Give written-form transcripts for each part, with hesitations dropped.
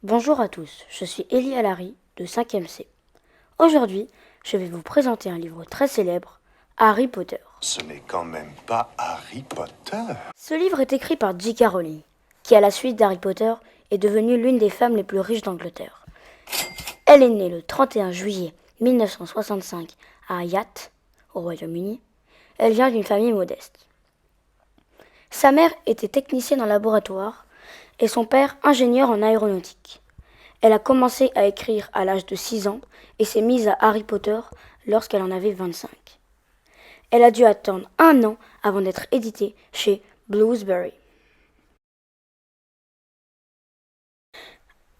Bonjour à tous, je suis Elie Alary de 5e C. Aujourd'hui, je vais vous présenter un livre très célèbre, Harry Potter. Ce n'est quand même pas Harry Potter. Ce livre est écrit par J.K. Rowling, qui à la suite d'Harry Potter est devenue l'une des femmes les plus riches d'Angleterre. Elle est née le 31 juillet 1965 à Yath, au Royaume-Uni. Elle vient d'une famille modeste. Sa mère était technicienne en laboratoire et son père ingénieur en aéronautique. Elle a commencé à écrire à l'âge de 6 ans et s'est mise à Harry Potter lorsqu'elle en avait 25. Elle a dû attendre 1 an avant d'être éditée chez Bloomsbury.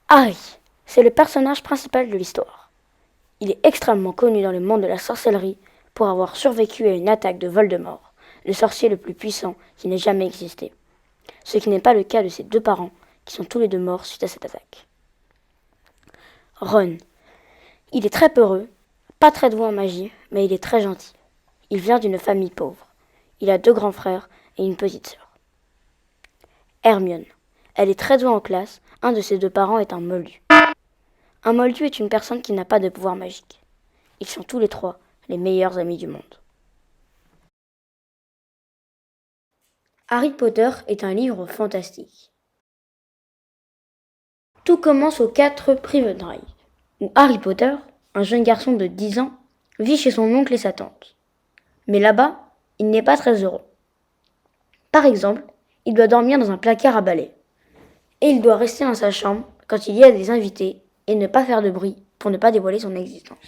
Harry, c'est le personnage principal de l'histoire. Il est extrêmement connu dans le monde de la sorcellerie pour avoir survécu à une attaque de Voldemort, le sorcier le plus puissant qui n'ait jamais existé. Ce qui n'est pas le cas de ses deux parents, qui sont tous les deux morts suite à cette attaque. Ron. Il est très peureux, pas très doué en magie, mais il est très gentil. Il vient d'une famille pauvre. Il a 2 grands frères et une petite sœur. Hermione. Elle est très douée en classe, un de ses 2 parents est un moldu. Un moldu est une personne qui n'a pas de pouvoir magique. Ils sont tous les 3 les meilleurs amis du monde. Harry Potter est un livre fantastique. Tout commence aux 4 Privet-Drive, où Harry Potter, un jeune garçon de 10 ans, vit chez son oncle et sa tante. Mais là-bas, il n'est pas très heureux. Par exemple, il doit dormir dans un placard à balai. Et il doit rester dans sa chambre quand il y a des invités et ne pas faire de bruit pour ne pas dévoiler son existence.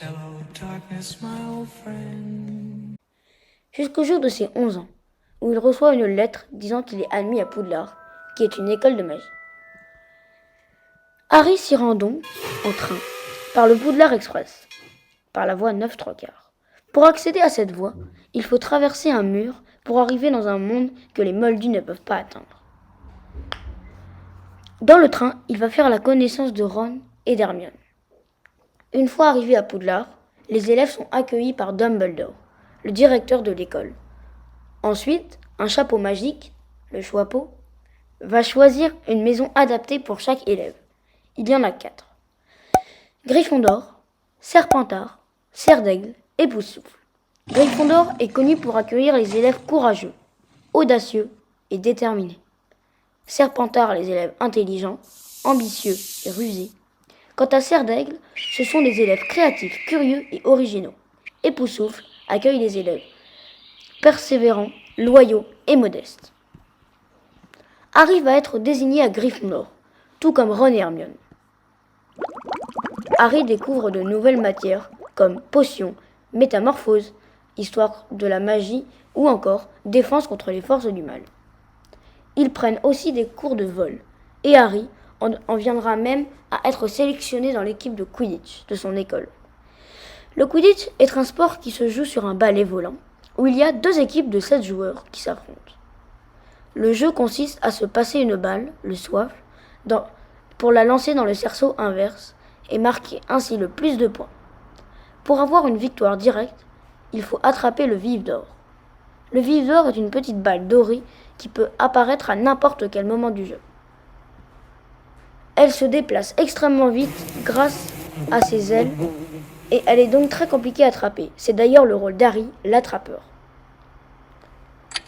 Jusqu'au jour de ses 11 ans, où il reçoit une lettre disant qu'il est admis à Poudlard, qui est une école de magie. Harry s'y rend donc en train, par le Poudlard Express, par la voie 9/3. Pour accéder à cette voie, il faut traverser un mur pour arriver dans un monde que les moldus ne peuvent pas atteindre. Dans le train, il va faire la connaissance de Ron et d'Hermione. Une fois arrivé à Poudlard, les élèves sont accueillis par Dumbledore, le directeur de l'école. Ensuite, un chapeau magique, le Choixpeau, va choisir une maison adaptée pour chaque élève. Il y en a 4. Gryffondor, Serpentard, Cerf-d'Aigle et Poussoufle. Gryffondor est connu pour accueillir les élèves courageux, audacieux et déterminés. Serpentard les élèves intelligents, ambitieux et rusés. Quant à Cerf-d'Aigle, ce sont des élèves créatifs, curieux et originaux. Et Poussoufle accueille les élèves persévérants, loyaux et modestes. Harry va être désigné à Gryffondor, tout comme Ron et Hermione. Harry découvre de nouvelles matières comme potions, métamorphose, histoire de la magie ou encore défense contre les forces du mal. Ils prennent aussi des cours de vol et Harry en viendra même à être sélectionné dans l'équipe de Quidditch de son école. Le Quidditch est un sport qui se joue sur un balai volant où il y a 2 équipes de 7 joueurs qui s'affrontent. Le jeu consiste à se passer une balle, le soif, pour la lancer dans le cerceau inverse et marquer ainsi le plus de points. Pour avoir une victoire directe, il faut attraper le vif d'or. Le vif d'or est une petite balle dorée qui peut apparaître à n'importe quel moment du jeu. Elle se déplace extrêmement vite grâce à ses ailes et elle est donc très compliquée à attraper. C'est d'ailleurs le rôle d'Harry, l'attrapeur.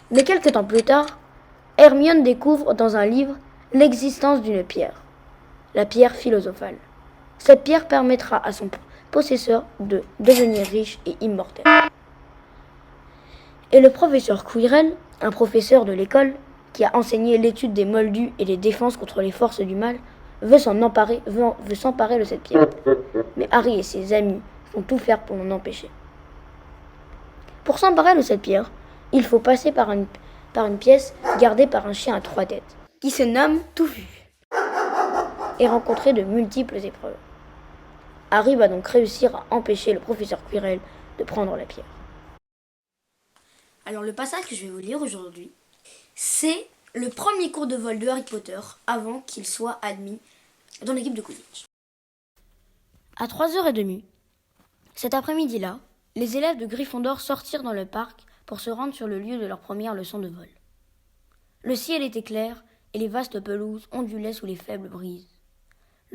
Mais quelques temps plus tard, Hermione découvre dans un livre l'existence d'une pierre, la pierre philosophale. Cette pierre permettra à son possesseur de devenir riche et immortel. Et le professeur Quirrell, un professeur de l'école qui a enseigné l'étude des moldus et les défenses contre les forces du mal, veut s'emparer de cette pierre. Mais Harry et ses amis vont tout faire pour l'en empêcher. Pour s'emparer de cette pierre, il faut passer par une pièce gardée par un chien à 3 têtes, qui se nomme Touffu, et rencontrer de multiples épreuves. Harry va donc réussir à empêcher le professeur Quirrell de prendre la pierre. Alors le passage que je vais vous lire aujourd'hui, c'est le premier cours de vol de Harry Potter avant qu'il soit admis dans l'équipe de Quidditch. À 3h30, cet après-midi-là, les élèves de Gryffondor sortirent dans le parc pour se rendre sur le lieu de leur première leçon de vol. Le ciel était clair et les vastes pelouses ondulaient sous les faibles brises.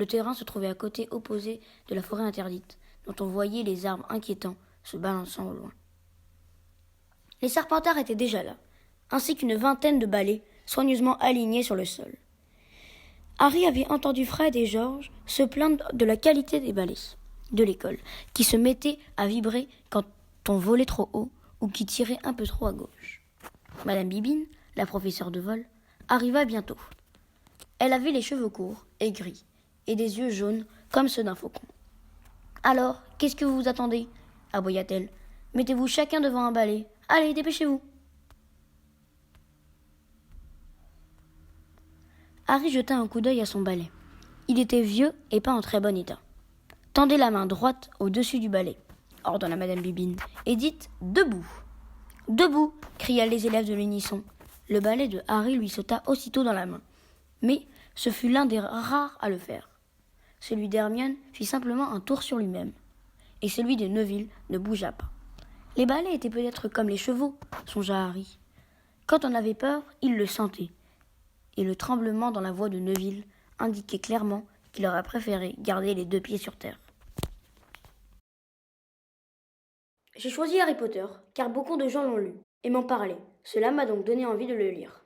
Le terrain se trouvait à côté opposé de la forêt interdite, dont on voyait les arbres inquiétants se balançant au loin. Les Serpentards étaient déjà là, ainsi qu'une vingtaine de balais soigneusement alignés sur le sol. Harry avait entendu Fred et George se plaindre de la qualité des balais de l'école, qui se mettaient à vibrer quand on volait trop haut ou qui tiraient un peu trop à gauche. Madame Bibine, la professeure de vol, arriva bientôt. Elle avait les cheveux courts et gris, et des yeux jaunes comme ceux d'un faucon. « Alors, qu'est-ce que vous vous attendez » aboya-t-elle. « Mettez-vous chacun devant un balai. Allez, dépêchez-vous !» Harry jeta un coup d'œil à son balai. Il était vieux et pas en très bon état. « Tendez la main droite au-dessus du balai » ordonna Madame Bibine, « et dites « Debout !»« Debout !» cria les élèves de l'unisson. Le balai de Harry lui sauta aussitôt dans la main. Mais ce fut l'un des rares à le faire. Celui d'Hermione fit simplement un tour sur lui-même. Et celui de Neville ne bougea pas. Les balais étaient peut-être comme les chevaux, songea Harry. Quand on avait peur, il le sentait. Et le tremblement dans la voix de Neville indiquait clairement qu'il aurait préféré garder les 2 pieds sur terre. J'ai choisi Harry Potter, car beaucoup de gens l'ont lu, et m'en parlaient. Cela m'a donc donné envie de le lire.